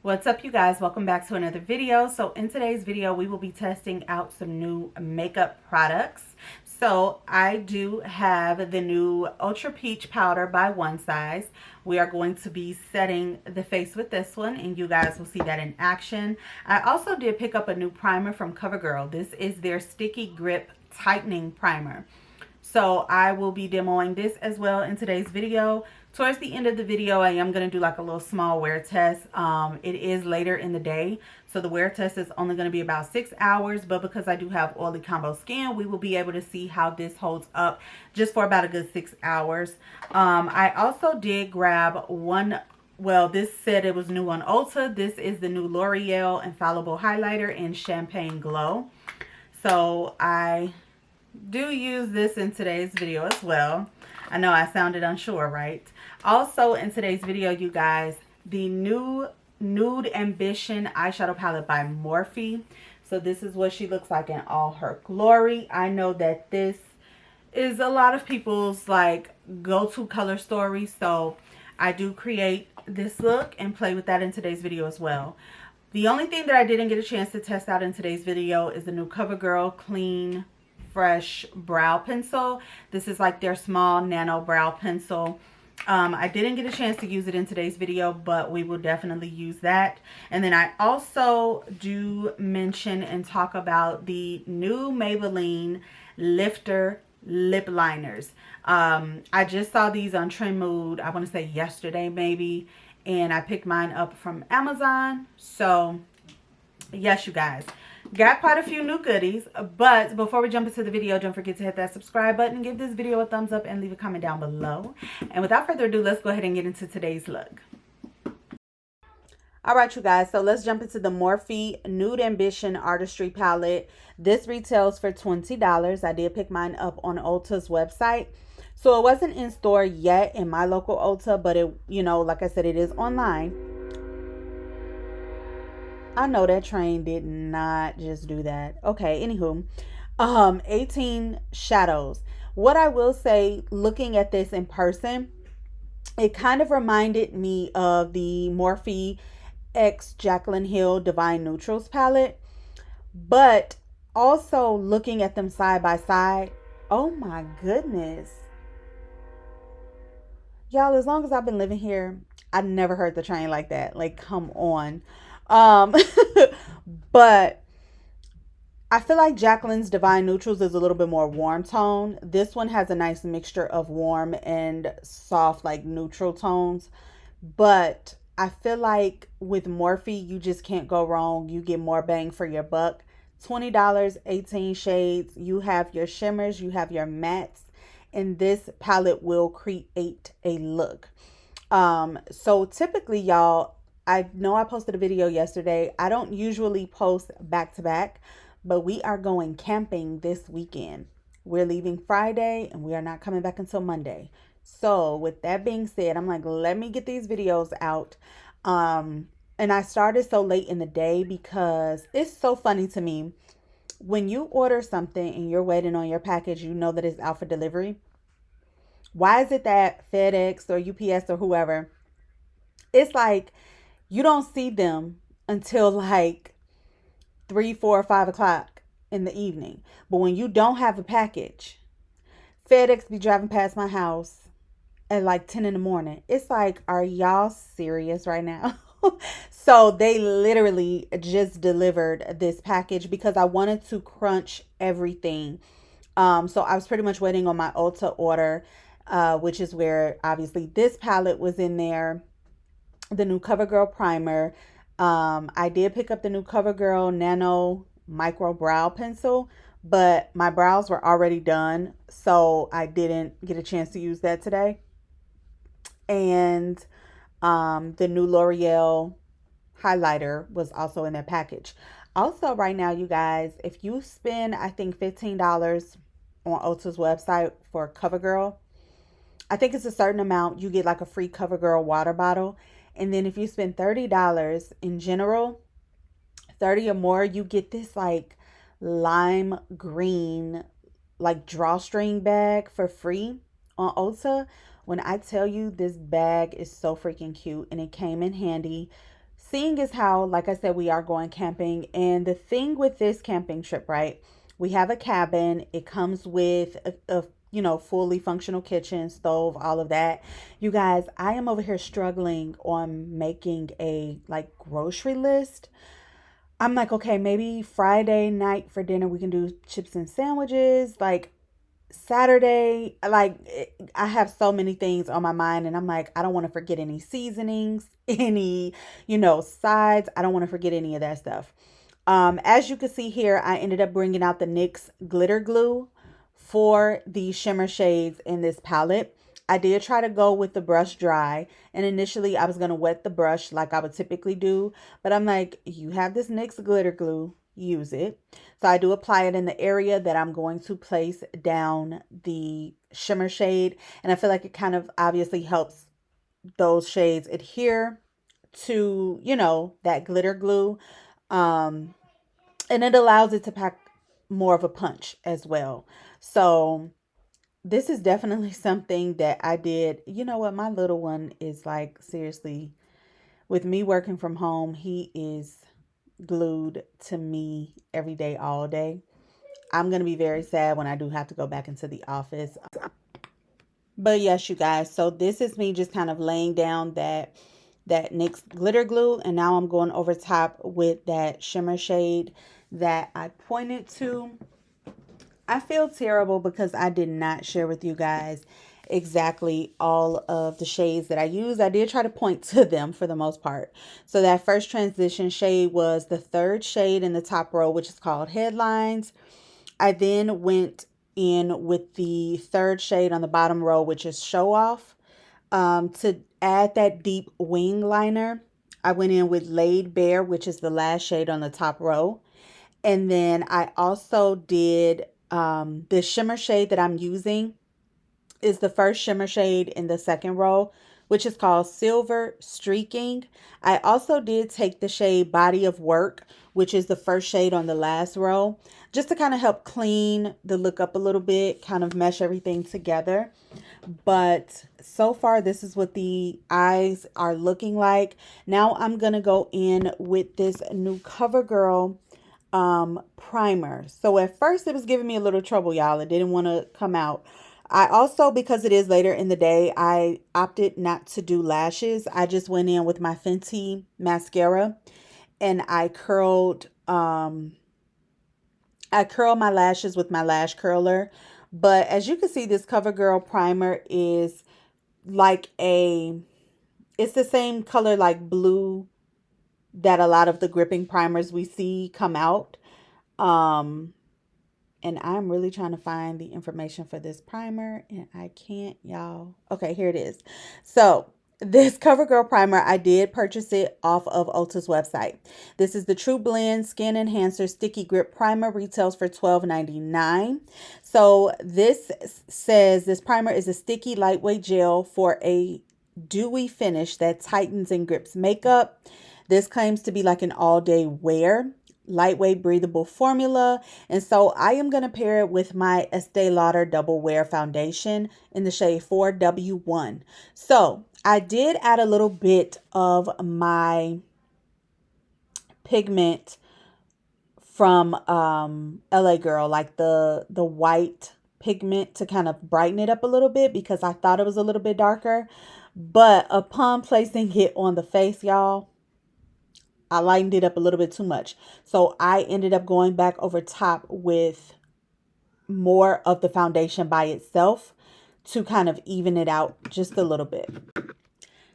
What's up, you guys? Welcome back to another video. So in today's video, we will be testing out some new makeup products. So I do have the new Ultra Peach Powder by One Size. We are going to be setting the face with this one, and you guys will see that in action. I also did pick up a new primer from CoverGirl. This is their Sticky Grip Tightening Primer. So I will be demoing this as well in today's video. Towards the end of the video, I am going to do like a little small wear test. It is later in the day, so the wear test is only going to be about 6 hours, but because I do have oily combo skin, we will be able to see how this holds up just for about a good 6 hours. I also did grab one, well, this said it was new on Ulta. This is the new L'Oreal Infallible Highlighter in Champagne Glow. So I do use this in today's video as well. I know I sounded unsure, right? Also in today's video, you guys, the new Nude Ambition eyeshadow palette by Morphe. So this is what she looks like in all her glory. I know that this is a lot of people's like go-to color story, so I do create this look and play with that in today's video as well. The only thing that I didn't get a chance to test out in today's video is the new CoverGirl Clean Fresh Brow Pencil. This is like their small nano brow pencil. I didn't get a chance to use it in today's video, but we will definitely use that. And then I also do mention and talk about the new Maybelline Lifter lip liners. I just saw these on Trend Mood, I want to say yesterday maybe, and I picked mine up from Amazon. So yes, you guys, got quite a few new goodies. But before we jump into the video, don't forget to hit that subscribe button, give this video a thumbs up, and leave a comment down below. And without further ado, let's go ahead and get into today's look. All right, you guys, so let's jump into the Morphe Nude Ambition Artistry Palette. This retails for $20. I did pick mine up on Ulta's website. So it wasn't in store yet in my local Ulta, but it, you know, like I said, it is online. I know that train did not just do that. Okay, anywho, 18 shadows. What I will say, looking at this in person, it kind of reminded me of the Morphe X Jaclyn Hill Divine Neutrals palette, but also looking at them side by side, oh my goodness. Y'all, as long as I've been living here, I never heard the train like that. Like, come on. But I feel like Jaclyn's Divine Neutrals is a little bit more warm tone. This one has a nice mixture of warm and soft, like neutral tones. But I feel like with Morphe, you just can't go wrong. You get more bang for your buck. $20, 18 shades. You have your shimmers, you have your mattes, and this palette will create a look. So typically, y'all, I know I posted a video yesterday. I don't usually post back to back, but we are going camping this weekend. We're leaving Friday and we are not coming back until Monday. So with that being said, I'm like, let me get these videos out. And I started so late in the day because it's so funny to me. When you order something and you're waiting on your package, you know that it's out for delivery. Why is it that FedEx or UPS or whoever, it's like you don't see them until like 3, 4, 5 o'clock in the evening? But when you don't have a package, FedEx be driving past my house at like 10 in the morning. It's like, are y'all serious right now? So they literally just delivered this package because I wanted to crunch everything. So I was pretty much waiting on my Ulta order, which is where obviously this palette was in there. The new CoverGirl primer. I did pick up the new CoverGirl Nano Micro Brow Pencil, but my brows were already done, so I didn't get a chance to use that today. And the new L'Oreal highlighter was also in that package. Also, right now, you guys, if you spend, I think, $15 on Ulta's website for CoverGirl, I think it's a certain amount, you get like a free CoverGirl water bottle. And then if you spend $30 in general, 30 or more, you get this like lime green like drawstring bag for free on Ulta. When I tell you, this bag is so freaking cute and it came in handy. seeing as how, like I said, we are going camping, and the thing with this camping trip, right? We have a cabin. It comes with a fully functional kitchen, stove, all of that. You guys, I am over here struggling on making a like grocery list. I'm like, okay, maybe Friday night for dinner we can do chips and sandwiches. Like Saturday, like I have so many things on my mind, and I'm like, I don't want to forget any seasonings, any, sides. I don't want to forget any of that stuff. As you can see here, I ended up bringing out the NYX glitter glue for the shimmer shades in this palette. I did try to go with the brush dry, and initially I was going to wet the brush like I would typically do, but I'm like, you have this NYX glitter glue, use it. So I do apply it in the area that I'm going to place down the shimmer shade, and I feel like it kind of obviously helps those shades adhere to, that glitter glue. Um, and it allows it to pack more of a punch as well. So this is definitely something that I did. You know what? My little one is like, seriously, with me working from home, he is glued to me every day, all day. I'm going to be very sad when I do have to go back into the office. But yes, you guys, so this is me just kind of laying down that NYX glitter glue, and now I'm going over top with that shimmer shade that I pointed to. I feel terrible because I did not share with you guys exactly all of the shades that I use. I did try to point to them for the most part. So that first transition shade was the third shade in the top row, which is called Headlines. I then went in with the third shade on the bottom row, which is Show Off. To add that deep wing liner, I went in with Laid Bare, which is the last shade on the top row. And then I also did the shimmer shade that I'm using is the first shimmer shade in the second row, which is called Silver Streaking. I also did take the shade Body of Work, which is the first shade on the last row, just to kind of help clean the look up a little bit, kind of mesh everything together. But so far, this is what the eyes are looking like. Now I'm going to go in with this new CoverGirl primer. So at first it was giving me a little trouble, y'all. It didn't want to come out. I also, because it is later in the day, I opted not to do lashes. I just went in with my Fenty mascara and I curled my lashes with my lash curler. But as you can see, this CoverGirl primer is like it's the same color like blue that a lot of the gripping primers we see come out. And I'm really trying to find the information for this primer, and I can't, y'all. Okay, here it is. So this CoverGirl primer, I did purchase it off of Ulta's website. This is the True Blend Skin Enhancer Sticky Grip Primer, retails for $12.99. So this says this primer is a sticky lightweight gel for a dewy finish that tightens and grips makeup. This claims to be like an all-day wear, lightweight breathable formula, and so I am going to pair it with my Estee Lauder Double Wear Foundation in the shade 4W1. So I did add a little bit of my pigment from LA Girl, like the white pigment, to kind of brighten it up a little bit because I thought it was a little bit darker. But upon placing it on the face, y'all, I lightened it up a little bit too much. So I ended up going back over top with more of the foundation by itself to kind of even it out just a little bit.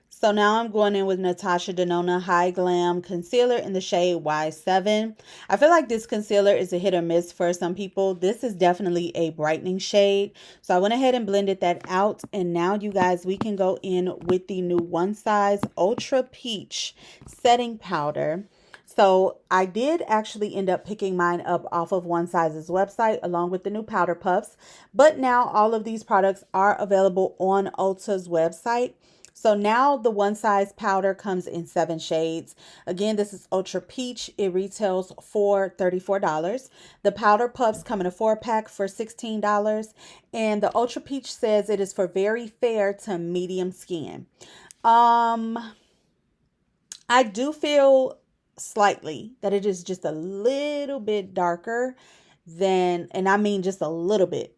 So now I'm going in with Natasha Denona High Glam Concealer in the shade Y7. I feel like this concealer is a hit or miss for some people. This is definitely a brightening shade. So I went ahead and blended that out. And now, you guys, we can go in with the new One Size Ultra Peach Setting Powder. So I did actually end up picking mine up off of One Size's website along with the new powder puffs. But now all of these products are available on Ulta's website. So now the One Size powder comes in 7 shades. Again, this is Ultra Peach. It retails for $34. The powder puffs come in a 4-pack for $16. And the Ultra Peach says it is for very fair to medium skin. I do feel slightly that it is just a little bit darker than, and I mean just a little bit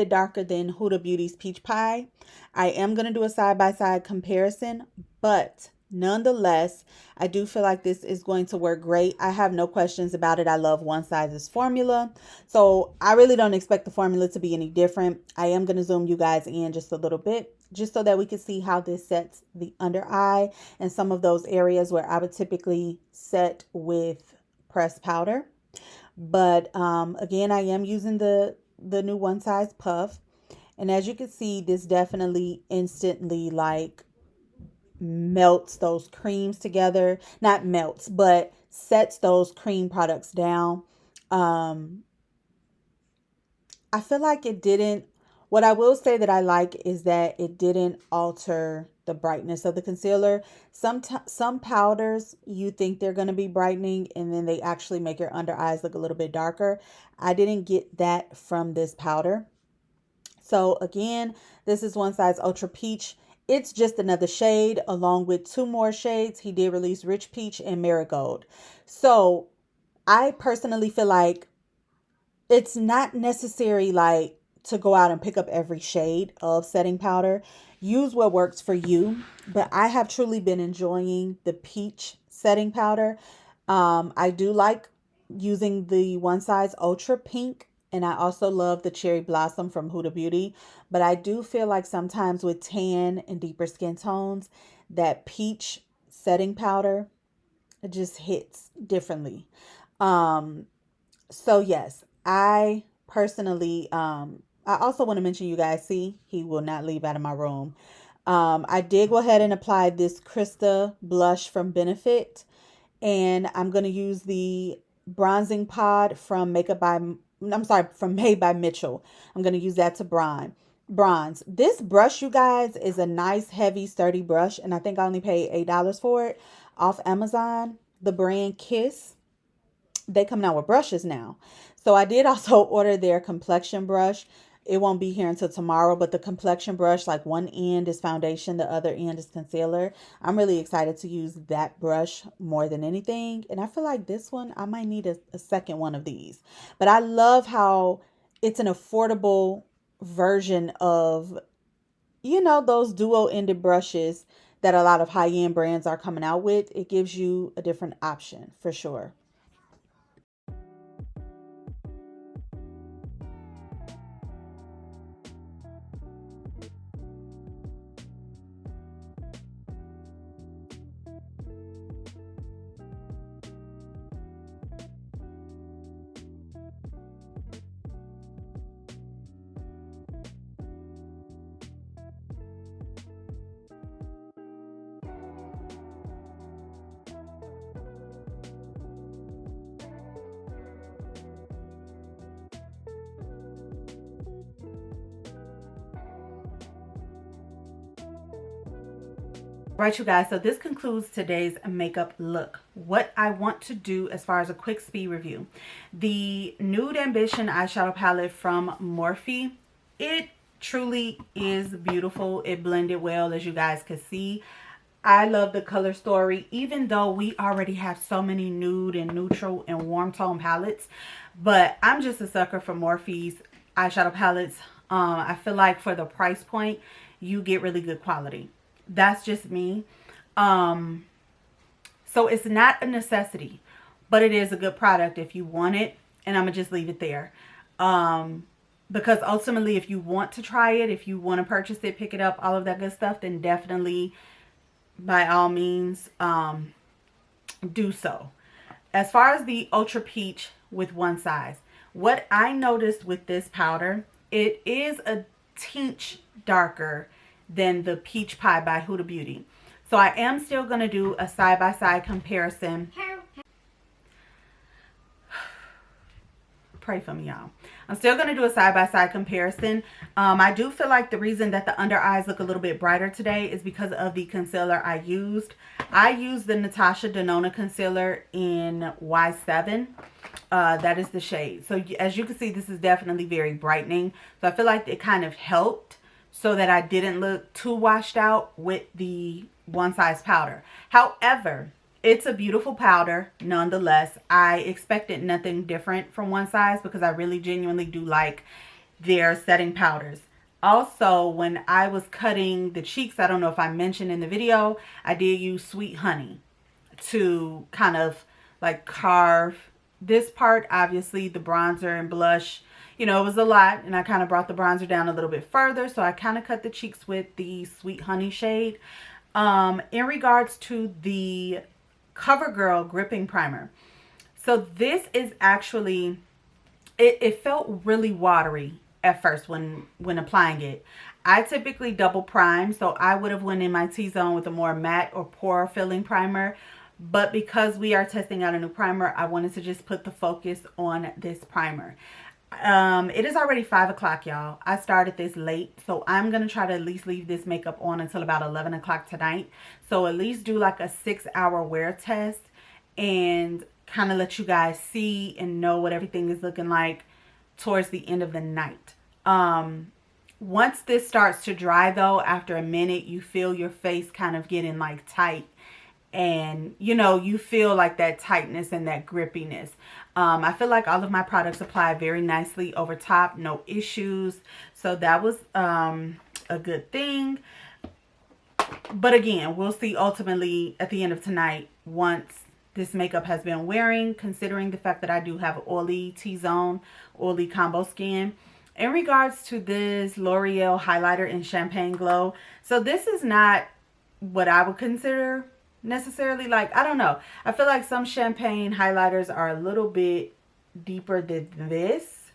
darker than Huda Beauty's Peach Pie. I am going to do a side-by-side comparison, but nonetheless, I do feel like this is going to work great. I have no questions about it. I love One Size's formula. So I really don't expect the formula to be any different. I am going to zoom you guys in just a little bit, just so that we can see how this sets the under eye and some of those areas where I would typically set with pressed powder. But again, I am using the new One Size Puff. And as you can see, this definitely instantly like melts those creams together. Not melts, but sets those cream products down. I feel like it didn't, what I will say that I like is that it didn't alter the brightness of the concealer. Some powders, you think they're going to be brightening and then they actually make your under eyes look a little bit darker. I didn't get that from this powder. So again, this is One Size Ultra Peach. It's just another shade along with two more shades. He did release Rich Peach and Marigold. So I personally feel like it's not necessary like to go out and pick up every shade of setting powder. Use what works for you. But I have truly been enjoying the peach setting powder. I do like using the One Size Ultra Pink. And I also love the Cherry Blossom from Huda Beauty. But I do feel like sometimes with tan and deeper skin tones, that peach setting powder, it just hits differently. So yes, I personally, I also want to mention, you guys see, he will not leave out of my room. I did go ahead and apply this Krista blush from Benefit, and I'm going to use the bronzing pod from from Made by Mitchell. I'm going to use that to bronze. This brush, you guys, is a nice, heavy, sturdy brush, and I think I only paid $8 for it off Amazon. The brand Kiss. They coming out with brushes now. So I did also order their complexion brush. It won't be here until tomorrow, but the complexion brush, like one end is foundation, the other end is concealer. I'm really excited to use that brush more than anything. And I feel like this one, I might need a second one of these. But I love how it's an affordable version of, you know, those duo-ended brushes that a lot of high-end brands are coming out with. It gives you a different option for sure. Right, you guys, so this concludes today's makeup look. What I want to do as far as a quick speed review, the Nude Ambition eyeshadow palette from Morphe, it truly is beautiful. It blended well, as you guys can see. I love the color story, even though we already have so many nude and neutral and warm tone palettes. But I'm just a sucker for Morphe's eyeshadow palettes. I feel like for the price point, you get really good quality. That's just me. So it's not a necessity, but it is a good product if you want it. And I'm gonna just leave it there. Because ultimately, if you want to try it, if you want to purchase it, pick it up, all of that good stuff, then definitely, by all means, do so. As far as the Ultra Peach with One Size, what I noticed with this powder, it is a tinge darker than the Peach Pie by Huda Beauty. So I am still going to do a side-by-side comparison. Pray for me, y'all. I'm still going to do a side-by-side comparison. I do feel like the reason that the under eyes look a little bit brighter today is because of the concealer I used. I used the Natasha Denona concealer in Y7. That is the shade. So as you can see, this is definitely very brightening. So I feel like it kind of helped so that I didn't look too washed out with the one size powder. However, it's a beautiful powder nonetheless. I expected nothing different from one size because I really genuinely do like their setting powders. Also, when I was cutting the cheeks, I don't know if I mentioned in the video, I did use Sweet Honey to kind of like carve this part. Obviously the bronzer and blush, you know, it was a lot, and I kind of brought the bronzer down a little bit further, so I kind of cut the cheeks with the Sweet Honey shade. In regards to the CoverGirl gripping primer, so this is actually, it felt really watery at first when applying it. I typically double prime, so I would have went in my T-zone with a more matte or pore filling primer. But because we are testing out a new primer, I wanted to just put the focus on this primer. It is already 5 o'clock, y'all. I started this late, so I'm going to try to at least leave this makeup on until about 11 o'clock tonight. So at least do like a 6-hour wear test and kind of let you guys see and know what everything is looking like towards the end of the night. Once this starts to dry though, after a minute, you feel your face kind of getting like tight. And, you know, you feel like that tightness and that grippiness. I feel like all of my products apply very nicely over top. No issues. So that was a good thing. But again, we'll see ultimately at the end of tonight once this makeup has been wearing, considering the fact that I do have oily T-zone, oily combo skin. In regards to this L'Oreal highlighter in Champagne Glow. So this is not what I would consider necessarily, like, I don't know, I feel like some champagne highlighters are a little bit deeper than this.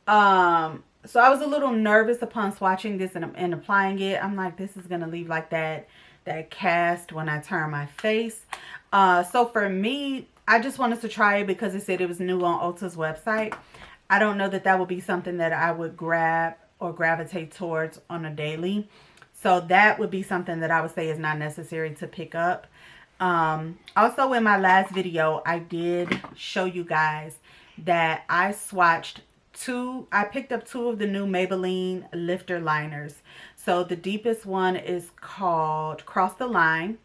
So I was a little nervous upon swatching this and applying it. I'm like, this is gonna leave like that cast when I turn my face. So for me, I just wanted to try it because it said it was new on Ulta's website. I don't know that that would be something that I would grab or gravitate towards on a daily. So that would be something that I would say is not necessary to pick up. Also in my last video, I did show you guys that I swatched I picked up 2 of the new Maybelline lifter liners. So the deepest one is called Cross the Line,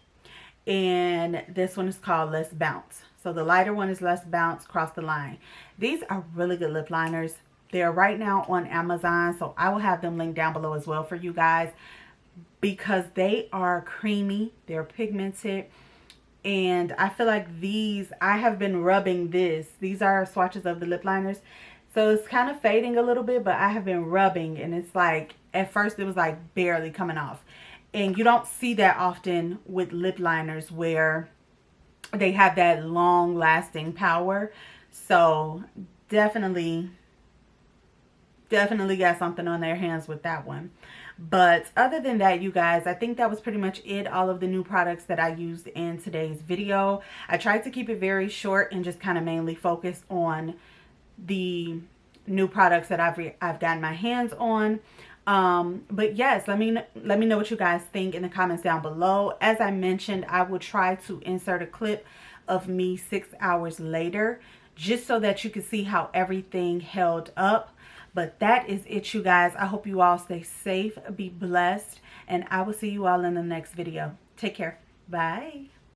and this one is called Less Bounce. So the lighter one is Less Bounce, Cross the Line. These are really good lip liners. They're right now on Amazon, so I will have them linked down below as well for you guys, because they are creamy, they're pigmented, and I feel like these, I have been rubbing this. These are swatches of the lip liners, so it's kind of fading a little bit, but I have been rubbing, and it's like, at first it was like barely coming off. And you don't see that often with lip liners where they have that long lasting power. So definitely got something on their hands with that one. But other than that, you guys, I think that was pretty much it. All of the new products that I used in today's video. I tried to keep it very short and just kind of mainly focus on the new products that I've gotten my hands on. But yes, let me know what you guys think in the comments down below. As I mentioned, I will try to insert a clip of me 6 hours later, just so that you can see how everything held up. But that is it, you guys. I hope you all stay safe, be blessed, and I will see you all in the next video. Take care. Bye.